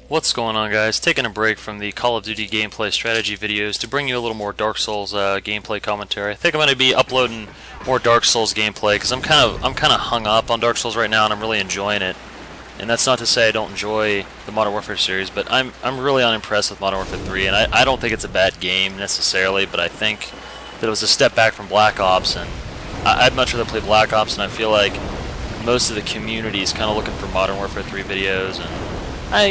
What's going on, guys? Taking a break from the Call of Duty gameplay strategy videos to bring you a little more Dark Souls gameplay commentary. I think I'm going to be uploading more Dark Souls gameplay because I'm kind of hung up on Dark Souls right now, and I'm really enjoying it. And that's not to say I don't enjoy the Modern Warfare series, but I'm really unimpressed with Modern Warfare 3, and I don't think it's a bad game necessarily, but I think that it was a step back from Black Ops, and I'd much rather play Black Ops, and I feel like most of the community is kind of looking for Modern Warfare 3 videos, and I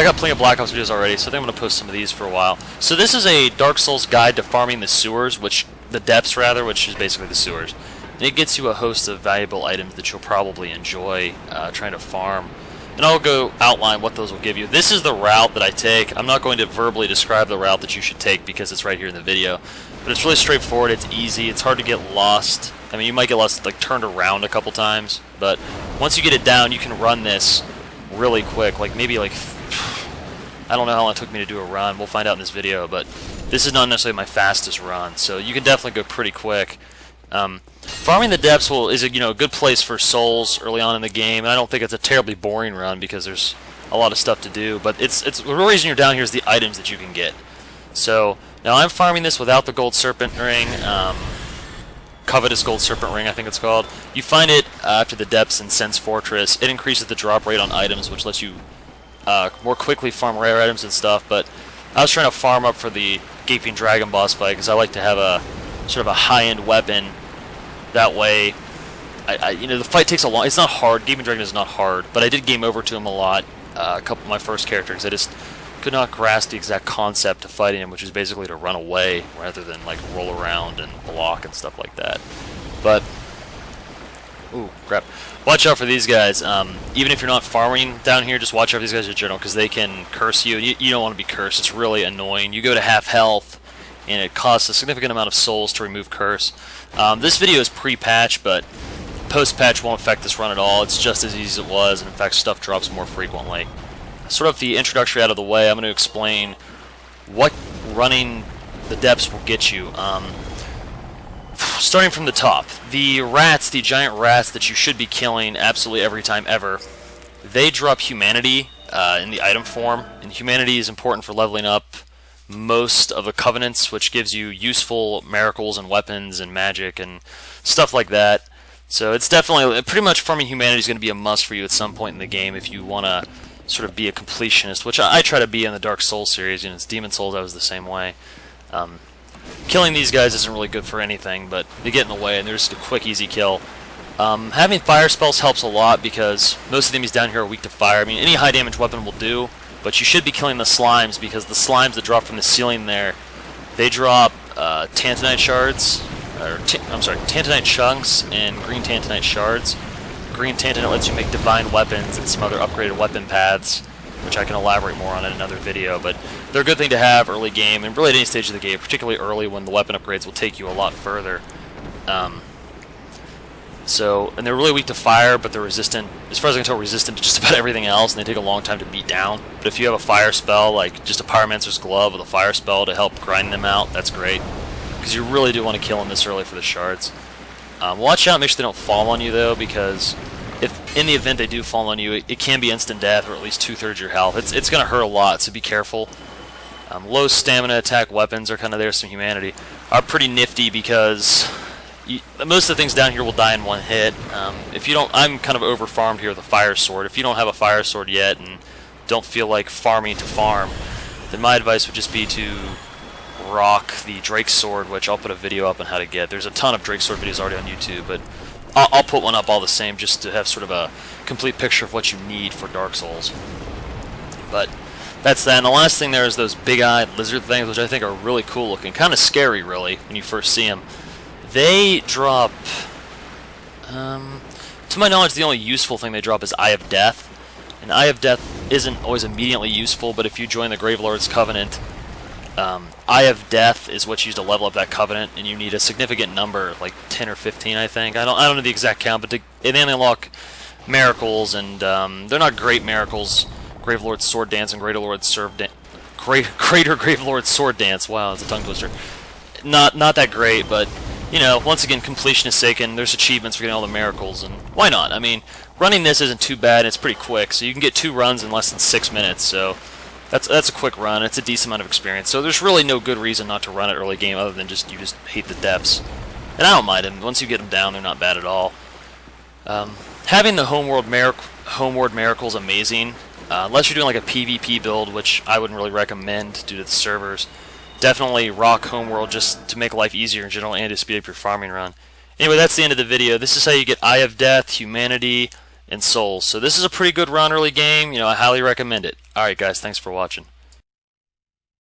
got plenty of Black Ops videos already, so I think I'm going to post some of these for a while. So this is a Dark Souls guide to farming the sewers, the depths rather, which is basically the sewers. And it gets you a host of valuable items that you'll probably enjoy trying to farm. And I'll go outline what those will give you. This is the route that I take. I'm not going to verbally describe the route that you should take because it's right here in the video. But it's really straightforward, it's easy, it's hard to get lost. I mean, you might get lost, like, turned around a couple times, but once you get it down, you can run this really quick, like maybe like, I don't know how long it took me to do a run, we'll find out in this video, but this is not necessarily my fastest run, so you can definitely go pretty quick. Farming the depths is a good place for souls early on in the game, and I don't think it's a terribly boring run because there's a lot of stuff to do, but it's the real reason you're down here is the items that you can get. So now I'm farming this without the gold serpent ring, covetous gold serpent ring I think it's called. You find it after the depths in Sen's Fortress. It increases the drop rate on items, which lets you more quickly farm rare items and stuff, but I was trying to farm up for the Gaping Dragon boss fight because I like to have a sort of a high-end weapon. That way, the fight takes a long. It's not hard. Gaping Dragon is not hard, but I did game over to him a lot. A couple of my first characters, I just could not grasp the exact concept of fighting him, which is basically to run away rather than like roll around and block and stuff like that. But ooh, crap! Watch out for these guys. Even if you're not farming down here, just watch out for these guys in general because they can curse you. You don't want to be cursed. It's really annoying. You go to half health, and it costs a significant amount of souls to remove curse. This video is pre-patch, but post-patch won't affect this run at all. It's just as easy as it was, and in fact, stuff drops more frequently. Sort of the introductory out of the way, I'm going to explain what running the depths will get you. Starting from the top, the rats, the giant rats that you should be killing absolutely every time ever, they drop humanity in the item form, and humanity is important for leveling up most of the covenants, which gives you useful miracles and weapons and magic and stuff like that. So it's definitely, pretty much farming humanity is going to be a must for you at some point in the game if you want to sort of be a completionist, which I try to be in the Dark Souls series. It's Demon Souls, I was the same way. Killing these guys isn't really good for anything, but they get in the way, and they're just a quick, easy kill. Having fire spells helps a lot because most of the enemies down here are weak to fire. I mean, any high damage weapon will do, but you should be killing the slimes because the slimes that drop from the ceiling there, they drop Tantinite shards, Tantinite chunks and green Tantinite shards. Green Tantinite lets you make divine weapons and some other upgraded weapon paths, which I can elaborate more on in another video, but they're a good thing to have early game, and really at any stage of the game, particularly early when the weapon upgrades will take you a lot further. And they're really weak to fire, but they're resistant, as far as I can tell, resistant to just about everything else, and they take a long time to beat down. But if you have a fire spell, like just a Pyromancer's Glove with a fire spell to help grind them out, that's great, because you really do want to kill them this early for the shards. Watch out, make sure they don't fall on you, though, because if in the event they do fall on you, it can be instant death, or at least 2/3 your health. It's going to hurt a lot, so be careful. Low stamina attack weapons are kind of there, some humanity, are pretty nifty because most of the things down here will die in one hit. If you don't, I'm kind of over farmed here with a fire sword. If you don't have a fire sword yet and don't feel like farming to farm, then my advice would just be to rock the Drake sword, which I'll put a video up on how to get. There's a ton of Drake sword videos already on YouTube, but I'll put one up all the same just to have sort of a complete picture of what you need for Dark Souls. But that's that. And the last thing there is those big-eyed lizard things, which I think are really cool looking. Kind of scary, really, when you first see them. They drop, to my knowledge, the only useful thing they drop is Eye of Death. And Eye of Death isn't always immediately useful, but if you join the Gravelord's Covenant, Eye of Death is what's used to level up that Covenant, and you need a significant number, like 10 or 15, I think. I don't know the exact count, but they unlock miracles, and they're not great miracles. Gravelord's Sword Dance and Greater Gravelord's Sword Dance. Wow, that's a tongue twister. Not that great, but once again, completion is sake, and there's achievements for getting all the miracles, and why not? I mean, running this isn't too bad. It's pretty quick, so you can get 2 runs in less than 6 minutes. So that's a quick run. It's a decent amount of experience. So there's really no good reason not to run it early game other than just you just hate the depths. And I don't mind them. Once you get them down, they're not bad at all. Having the Homeworld Miracle is amazing. Unless you're doing like a PvP build, which I wouldn't really recommend due to the servers. Definitely rock Homeworld just to make life easier in general and to speed up your farming run. Anyway, that's the end of the video. This is how you get Eye of Death, Humanity, and Souls. So this is a pretty good run early game. I highly recommend it. Alright guys, thanks for watching.